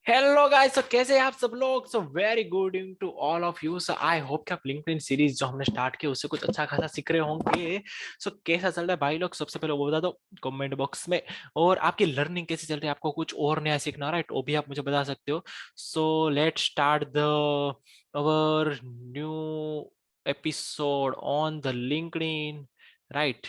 Hello guys, तो कैसे हैं आप सब लोग। So very good evening to all of you. So I hope कि आप लिंक्डइन सीरीज जो हमने स्टार्ट की उससे कुछ अच्छा खासा सीख रहे होंगे। सो कैसा चल रहा है भाई लोग, सबसे पहले वो बता दो कमेंट बॉक्स में। और आपकी लर्निंग कैसी चल रही है, आपको कुछ और नया सीखना, राइट, वो भी आप मुझे बता सकते हो। So let's start the our new episode on the LinkedIn, right.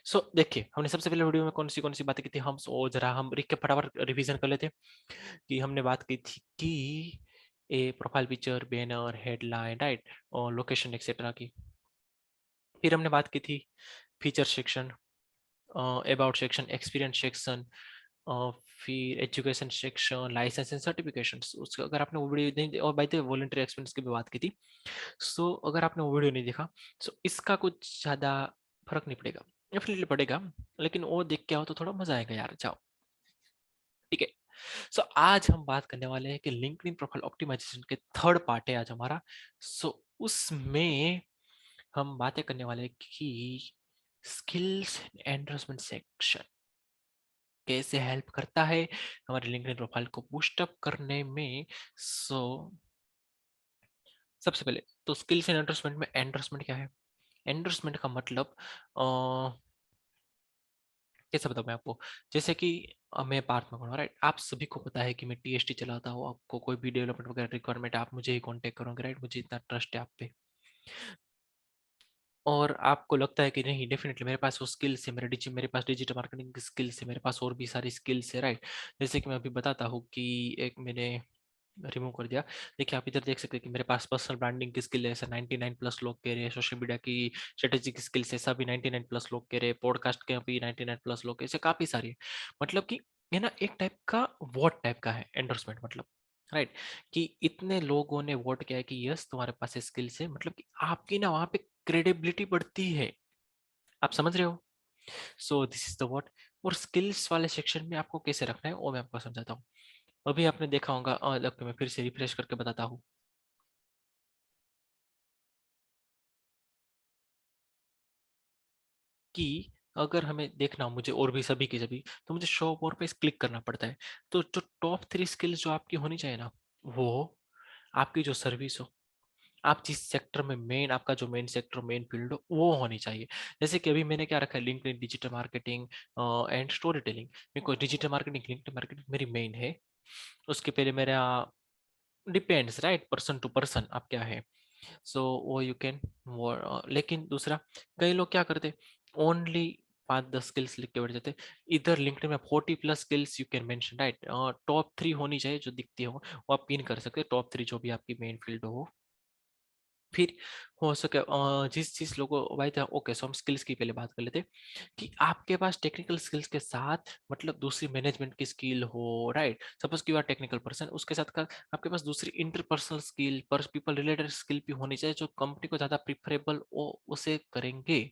So देखिए, हमने सबसे पहले वीडियो में कौन सी बातें की थी। हम सो जरा हम फटाफट रिवीजन कर लेते हैं कि हमने बात की थी कि a profile picture, banner, headline, right, और लोकेशन एक्सेट्रा की। फिर हमने बात की थी feature section, about section, experience section, फिर education section, license and certification. उसका अगर आपने वो वीडियो नहीं, और by the way voluntary experience की भी बात की थी। सो अगर आपने वो वीडियो नहीं देखा, सो इसका कुछ ज़्यादा फर्क नहीं पड़ेगा, डेफिनेटली पड़ेगा, लेकिन वो देख के आओ तो थोड़ा मजा आएगा यार। जाओ, ठीक है। सो आज हम बात करने वाले हैं कि लिंक्डइन प्रोफाइल ऑप्टिमाइजेशन के थर्ड पार्ट है आज हमारा। सो उसमें हम बातें करने वाले हैं कि स्किल्स एंडोर्समेंट सेक्शन कैसे हेल्प करता है हमारे लिंक्डइन प्रोफाइल को बूस्टअप करने में। सो सबसे पहले तो स्किल्स एंड एंडोर्समेंट में एंडोर्समेंट क्या है। एंडोर्समेंट का मतलब कैसे बताऊँ मैं आपको। जैसे कि मैं बात में कहूँ, राइट, आप सभी को पता है कि मैं टीएसटी चलाता हूँ। आपको कोई भी डेवलपमेंट वगैरह रिक्वायरमेंट है, आप मुझे ही कांटेक्ट करोगे, राइट, मुझे इतना ट्रस्ट है आप पे। और आपको लगता है कि नहीं, डेफिनेटली मेरे पास वो स्किल्स है, मेरे पास डिजिटल मार्केटिंग की स्किल्स है, मेरे पास और भी सारी स्किल्स है, राइट। जैसे कि मैं अभी बताता हूँ कि एक मैंने रिमूव कर दिया। देखिए, आप इधर देख सकते हैं कि मेरे पास पर्सनल ब्रांडिंग की स्किल है, ऐसा 99 प्लस लोग कह रहे हैं। सोशल मीडिया की स्ट्रेटेजी की स्किल्स, ऐसा भी 99 प्लस लोग कह रहे हैं। पॉडकास्ट के भी 99 प्लस लोग, ऐसे काफी सारी है। मतलब कि ये ना एक टाइप का वोट टाइप का है एंडोर्समेंट, मतलब, राइट, कि इतने लोगों ने वोट किया है कि यस तुम्हारे पास स्किल्स है, मतलब कि आपकी ना वहां पे क्रेडिबिलिटी बढ़ती है। आप समझ रहे हो। So this is the what. और स्किल्स वाले सेक्शन में आपको कैसे रखना है वो मैं आपको समझाता हूँ। अभी आपने देखा होगा, मैं फिर से रिफ्रेश करके बताता हूँ कि अगर हमें देखना हो मुझे और भी सभी की सभी, तो मुझे शो मोर पे क्लिक करना पड़ता है। तो जो टॉप 3 स्किल्स जो आपकी होनी चाहिए ना, वो आपकी जो सर्विस हो, आप जिस सेक्टर में मेन, आपका जो मेन सेक्टर मेन फील्ड हो वो होनी चाहिए। जैसे कि अभी मैंने क्या रखा है, LinkedIn digital marketing and storytelling. मेरे को डिजिटल मार्केटिंग, लिंक्डइन मार्केटिंग मेरी मेन है। उसके पहले मेरा depends, right, person to person आप क्या है। सो वो यू कैन, लेकिन दूसरा, कई लोग क्या करते, ओनली 5-10 स्किल्स लिख के बैठ जाते। इधर लिंक्डइन में 40 plus skills you can mention, right. Top 3 होनी चाहिए जो दिखती हो, वो आप पिन कर सकते हैं, टॉप 3 जो भी आपकी मेन फील्ड हो। फिर हो सके जिस जिस लोगों भाई था, ओके, सो हम स्किल्स की पहले बात कर लेते हैं कि आपके पास टेक्निकल स्किल्स के साथ मतलब दूसरी मैनेजमेंट की स्किल हो, राइट। सपोज कि यू आर टेक्निकल पर्सन, उसके साथ का आपके पास दूसरी इंटरपर्सनल स्किल, पर पीपल रिलेटेड स्किल भी होनी चाहिए जो कंपनी को ज्यादा प्रिफरेबल उसे करेंगे,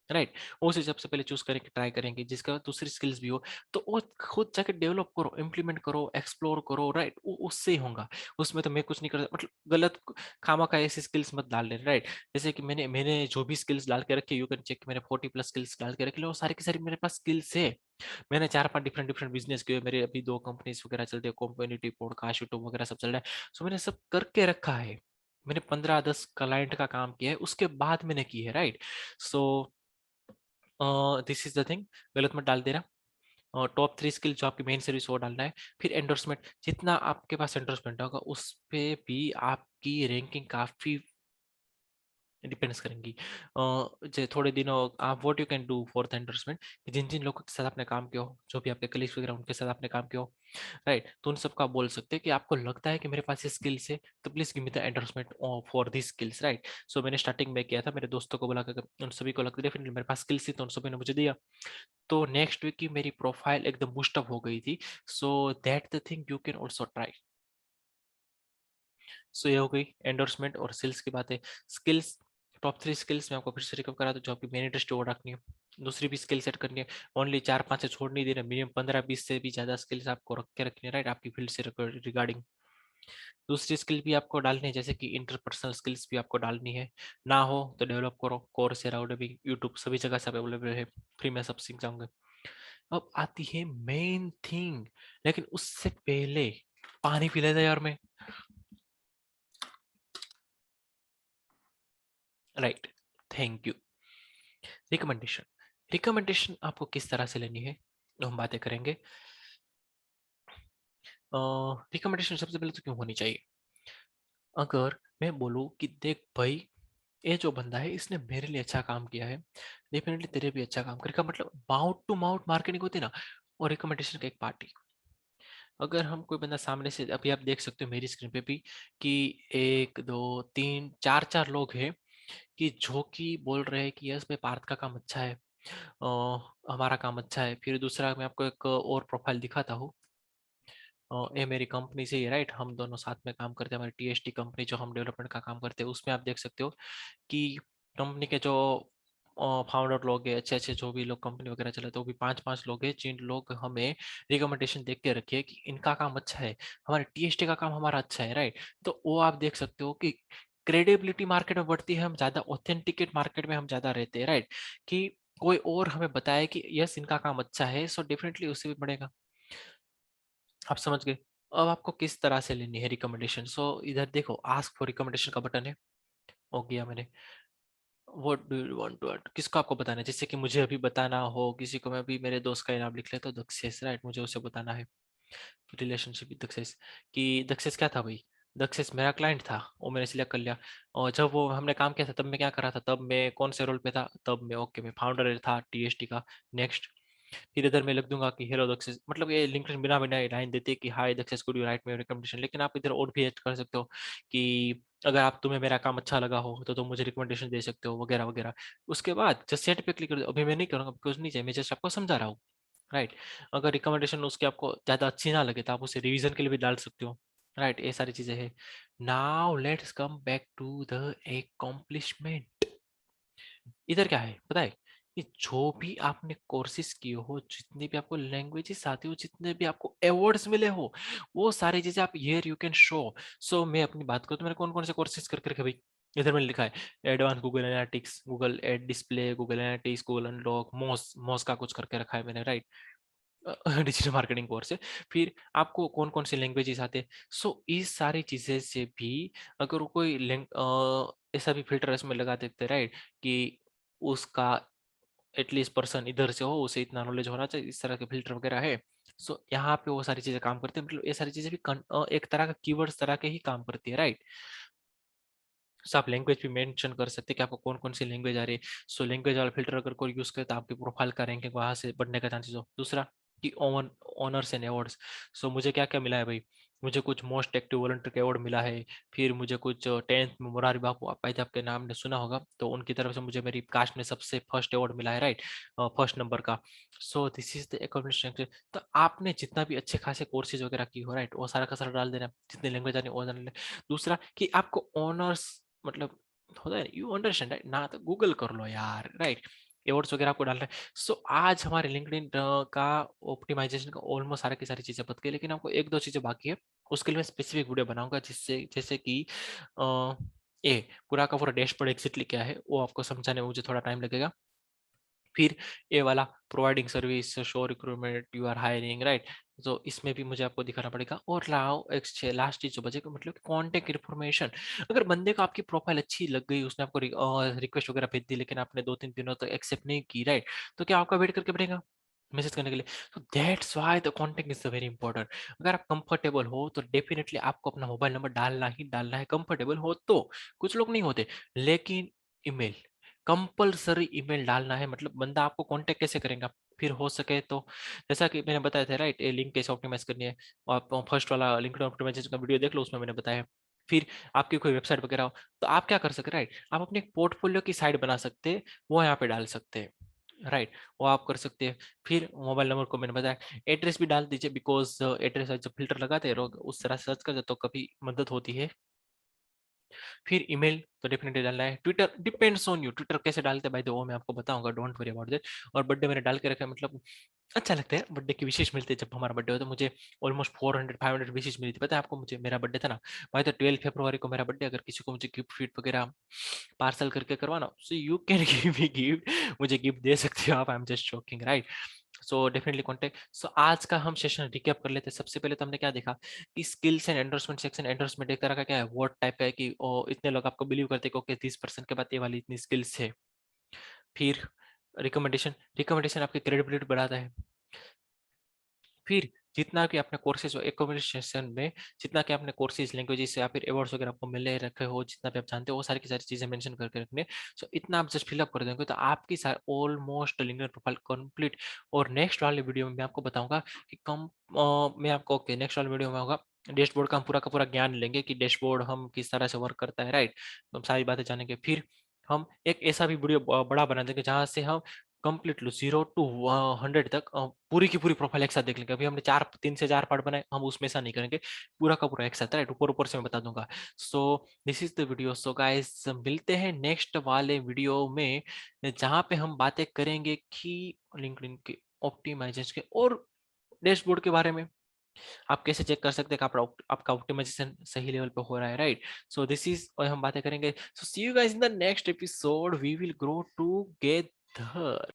राइट। वो उसे सबसे पहले चूज करेंगे, ट्राई करेंगे, जिसका दूसरी स्किल्स भी हो। तो वो खुद जाके डेवलप करो, इम्प्लीमेंट करो, एक्सप्लोर करो, राइट, वो उससे ही होगा। उसमें तो मैं कुछ नहीं कर, मतलब गलत खामा का ऐसी स्किल्स मत डाल लेना, राइट। जैसे कि मैंने जो भी स्किल्स डाल के रखे, यू कैन चेक, मैंने 40 प्लस स्किल्स डाल के रखे, वो सारी की सारी मेरे पास स्किल्स है। मैंने 4-5 डिफरेंट डिफरेंट बिजनेस किए, मेरे अभी 2 कंपनीज वगैरह चलते हैं, कम्युनिटी पॉडकास्ट, यूट्यूब वगैरह सब चल रहा है। सो मैंने सब करके रखा है। मैंने 15-10 क्लाइंट का काम किया है, उसके बाद मैंने की है, right. So this is the thing, गलत मत डाल देना। और टॉप 3 स्किल जो आपकी मेन सर्विस वो डालना है। फिर एंडोर्समेंट, जितना आपके पास एंडोर्समेंट होगा उस पे भी आपकी रैंकिंग काफी डिपेंड्स करेंगी। जो थोड़े दिनों आप what you can do for the endorsement, जिन जिन लोगों के साथ आपने काम किया हो, जो भी आपके कलीग्स वगैरह उनके साथ आपने काम किया हो, राइट, तो उन सबका बोल सकते हैं कि आपको लगता है कि मेरे पास ये स्किल्स है, तो please give me the endorsement for this skills, right. So मैंने स्टार्टिंग में किया था, मेरे दोस्तों को बोला कि उन सभी को लगता है डेफिनेटली मेरे पास स्किल्स थी, तो उन सभी ने मुझे दिया। तो नेक्स्ट वीक की मेरी प्रोफाइल एकदम बूस्टअप हो गई थी। So that the thing you can also try. So ये हो गई एंडोर्समेंट और सेल्स की बातें। स्किल्स, टॉप 3 स्किल्स में आपको फिर से रिकअप करा, तो जो आपकी मेन इंटरेस्ट वो रखनी है। दूसरी भी स्किल सेट करनी है, ओनली 4-5 से छोड़ नहीं देना, मिनिमम 15-20 से भी ज्यादा स्किल्स आपको रख के रखनी है, राइट, आपकी फील्ड से रिगार्डिंग। दूसरी स्किल भी आपको डालनी है, जैसे कि इंटरपर्सनल स्किल्स भी आपको डालनी है। ना हो तो डेवलप करो, कोर्सेरा, उडेमी, यूट्यूब सभी जगह से अवेलेबल है, फ्री में सब सीख जाओगे। अब आती है मेन थिंग, लेकिन उससे पहले पानी पी लेता यार मैं। Right, thank you. Recommendation, recommendation आपको किस तरह से लेनी है, तो हम बातें करेंगे। रिकमेंडेशन सबसे पहले तो क्यों होनी चाहिए? अगर मैं बोलूँ कि देख भाई, ये जो बंदा है इसने मेरे लिए अच्छा काम किया है, डेफिनेटली तेरे भी अच्छा काम करेगा, मतलब माउथ टू माउथ मार्केटिंग होती है ना, और रिकमेंडेशन का एक पार्टी। अगर हम कोई बंदा सामने से, अभी आप देख सकते हो मेरी स्क्रीन पे भी कि एक दो तीन चार चार लोग हैं कि जो कि बोल रहे हैं कि यस भाई पार्थ का काम अच्छा है, हमारा काम अच्छा है। फिर दूसरा मैं आपको एक और प्रोफाइल दिखाता हूँ। ये मेरी कंपनी से ही, राइट, हम दोनों साथ में काम करते हैं, हमारी टीएसटी कंपनी जो हम डेवलपमेंट का काम करते हैं, उसमें आप देख सकते हो कि कंपनी के जो फाउंडर लोग हैं, अच्छे अच्छे जो भी लोग कंपनी वगैरह चलाते हैं, वो भी पांच पांच लोग हैं जिन लोग हमें रिकमेंडेशन देख के रखिए कि इनका काम अच्छा है, हमारे टीएसटी का काम हमारा अच्छा है, राइट। तो वो आप देख सकते हो कि क्रेडिबिलिटी मार्केट में बढ़ती है, हम ज्यादा ऑथेंटिकेट मार्केट में हम ज्यादा रहते हैं, राइट। कि कोई और हमें बताए कि यस इनका काम अच्छा है, सो डेफिनेटली उससे भी बढ़ेगा। आप समझ गए। अब आपको किस तरह से लेनी है रिकमेंडेशन, सो इधर देखो, आस्क फॉर रिकमेंडेशन का बटन है, हो गया मैंने। What do you want to add, किसको आपको बताना है, जैसे कि मुझे अभी बताना हो किसी को, मैं अभी मेरे दोस्त का नाम लिख लेता हूँ दक्षेश, राइट, मुझे उसे बताना है रिलेशनशिप विद दक्षेश, कि दक्षेश क्या था भाई, दक्षेश मेरा क्लाइंट था, वो मैंने सिलेक्ट कर लिया। और जब वो हमने काम किया था तब मैं क्या कर रहा था, तब मैं कौन से रोल पे था, तब मैं ओके मैं फाउंडर था टीएसटी का। नेक्स्ट, फिर इधर मैं लिख दूंगा कि हेलो दक्षेश, मतलब ये लिंक्डइन बिना बिना लाइन देते कि hi Dakshesh could you write me recommendation, लेकिन आप इधर और भी ऐड कर सकते हो कि अगर आप तुम्हें मेरा काम अच्छा लगा हो तो तुम मुझे रिकमेंडेशन दे सकते हो वगैरह वगैरह। उसके बाद जस्ट सेट पे क्लिक कर दो, अभी मैं नहीं करूँगा बिकॉज नहीं चाहिए, मैं जस्ट आपको समझा रहा हूँ, राइट। अगर रिकमेंडेशन उसके आपको ज़्यादा अच्छी ना लगे तो आप उसे रिवीजन के लिए भी डाल सकते हो, राइट। ये सारी चीज़ें हैं। Now let's come back to the accomplishment. इधर क्या है पता है, कि जो भी आपने कोर्सेज किए हो, जितनी भी आपको लैंग्वेजेस आती हो, जितने भी आपको अवार्ड्स मिले हो, वो सारी चीजें आप हियर यू कैन शो। सो मैं अपनी बात करूँ तो मैंने कौन कौन से कोर्सेज कर करके भाई, इधर मैंने लिखा है advance Google Analytics, Google ad display, Google Analytics, Google unlock, मॉस मॉस का कुछ करके रखा है मैंने, राइट। डिजिटल मार्केटिंग कोर्स है। फिर आपको कौन कौन से लैंग्वेजेस आते, सो इस सारी चीजें से भी अगर कोई ऐसा भी फिल्टर इसमें लगा देते, राइट, कि उसका एटलीस्ट पर्सन इधर से हो, उसे इतना नॉलेज होना चाहिए, इस तरह के फिल्टर वगैरह है। सो यहाँ पे वो सारी चीजें काम करती है, मतलब ये सारी चीजें भी एक तरह का कीवर्ड्स तरह के ही काम करती है, राइट। सो आप लैंग्वेज भी मेंशन कर सकते हैं कि आपको कौन कौन सी लैंग्वेज आ रही है। सो लैंग्वेज वाला फिल्टर अगर कोई यूज करे तो आपकी प्रोफाइल का रैंकिंग वहां से बढ़ने का चांसेस हो। दूसरा, कि ऑनर्स एंड अवार्ड्स, सो मुझे क्या क्या मिला है भाई, मुझे कुछ मोस्ट एक्टिव वॉलंटियर का अवार्ड मिला है। फिर मुझे कुछ 10th में मुरारी बापू अपाहिज आपके नाम ने सुना होगा, तो उनकी तरफ से मुझे मेरी कास्ट में सबसे फर्स्ट अवार्ड मिला है, राइट, फर्स्ट नंबर का। So this is the accomplishment. तो आपने जितना भी अच्छे खासे कोर्सेज वगैरह की हो, राइट, वो सारा का सारा डाल देना, जितनी लैंग्वेज आनी वो डाल देना। दूसरा, कि आपको ऑनर्स मतलब होता है, यू अंडरस्टैंड राइट, ना तो गूगल कर लो यार, राइट। एवर्ड्स वगैरह आपको डालना है। सो आज हमारे लिंक्डइन का ऑप्टिमाइजेशन का ऑलमोस्ट सारी की सारी चीजें बत गई, लेकिन आपको एक दो चीजें बाकी है। उसके लिए मैं स्पेसिफिक वीडियो बनाऊंगा, जिससे जैसे कि ये पूरा का पूरा डैशबोर्ड एग्जैक्टली क्या है वो आपको समझाने में मुझे थोड़ा टाइम लगेगा। फिर ये वाला providing service, show recruitment, you are hiring, right. तो इसमें भी मुझे आपको दिखाना पड़ेगा। और लाओ एक लास्ट चीज जो बचेगा, मतलब कॉन्टेक्ट इन्फॉर्मेशन। अगर बंदे को आपकी प्रोफाइल अच्छी लग गई, उसने आपको रिक्वेस्ट वगैरह भेज दी, लेकिन आपने 2-3 दिनों तक एक्सेप्ट नहीं की, राइट, तो क्या आपका वेट करके पड़ेगा मैसेज करने के लिए। तो that's why the contact is very important. अगर आप कंफर्टेबल हो तो डेफिनेटली आपको अपना मोबाइल नंबर डालना ही डालना है, कंफर्टेबल हो तो। कुछ लोग नहीं होते, लेकिन ईमेल कंपलसरी, ईमेल डालना है, मतलब बंदा आपको कांटेक्ट कैसे करेगा। फिर हो सके तो, जैसा कि मैंने बताया था, राइट, ये लिंक कैसे ऑप्टिमाइज करनी है, आप फर्स्ट वाला लिंक्डइन ऑप्टिमाइजेशन का वीडियो देख लो, उसमें मैंने बताया। फिर आपकी कोई वेबसाइट वगैरह हो तो आप क्या कर सकते हैं, राइट, आप अपने पोर्टफोलियो की साइड बना सकते हैं, वो यहाँ पे डाल सकते हैं, राइट, वो आप कर सकते हैं। फिर मोबाइल नंबर को मैंने बताया, एड्रेस भी डाल दीजिए, बिकॉज एड्रेस जब फिल्टर लगाते हैं लोग उस तरह से सर्च करते तो कभी मदद होती है। फिर ईमेल तो डेफिनेटली डालना है। Twitter depends on you, Twitter कैसे डालते हैं भाई, तो वो मैं आपको बताऊंगा, डोंट वरी अबाउट दैट। और बर्थडे मैंने डाल के रखा है, मतलब अच्छा लगता है बर्थडे की विशेष मिलती है, जब हमारा बर्थडे हो तो मुझे ऑलमोस्ट 400-500 विशेष मिली थी, पता है आपको। मुझे मेरा बर्थडे था ना भाई, तो 12 फरवरी को मेरा बर्थडे, अगर किसी को मुझे गिफ्ट फिट वगैरह पार्सल करके करवाना, so you can give me gift, मुझे गिफ्ट दे सकते हो आप, I am just shocking, right. So definitely contact. So आज का हम सेशन रिकैप कर लेते हैं। सबसे पहले तो हमने क्या देखा कि skills and endorsement section. Endorsement एक तरह का क्या है, वर्ड टाइप का है कि इतने लोग आपको बिलीव करते हैं कि ओके 30% के बाद ये वाली इतनी स्किल्स है। फिर रिकमेंडेशन, रिकमेंडेशन आपकी क्रेडिबिलिटी बढ़ाता है। फिर जितना कि आपने कोर्सेज एकोमोडेशन में जितना कि आपने कोर्सेज लैंग्वेजेस या फिर अवार्ड्स वगैरह आपको मिले रखे हो, जितना भी आप जानते हो वो सारी की सारी चीजें मेंशन करके रखने। सो इतना आप जस्ट फिलअप कर देंगे तो आपकी ऑलमोस्ट लिंक्डइन प्रोफाइल कंप्लीट। और नेक्स्ट वाले वीडियो में मैं आपको बताऊंगा कि मैं आपको ओके नेक्स्ट वाले वीडियो में होगा डैशबोर्ड का पूरा ज्ञान लेंगे कि डैशबोर्ड हम किस तरह से वर्क करता है, राइट। तो हम सारी बातें जानेंगे। फिर हम एक ऐसा भी वीडियो बड़ा बना देंगे जहां से हम कंप्लीट लो 0 टू 100 तक पूरी की पूरी प्रोफाइल एक साथ देख लेंगे। अभी हमने 3 से 4 पार्ट बनाए, हम उसमें ऐसा नहीं करेंगे, पूरा का पूरा एक साथ, राइट। ऊपर ऊपर से मैं बता दूंगा। So this is the video. So guys मिलते हैं नेक्स्ट वाले वीडियो में जहां पे हम बातें करेंगे कि लिंक्डइन के ऑप्टिमाइजेशन के और डैशबोर्ड के बारे में। आप कैसे चेक कर सकते हैं कि आपका ऑप्टिमाइजेशन सही लेवल पे हो रहा है, राइट। सो दिस इज और हम बातें करेंगे। So see you guys in the next episode, we will grow together.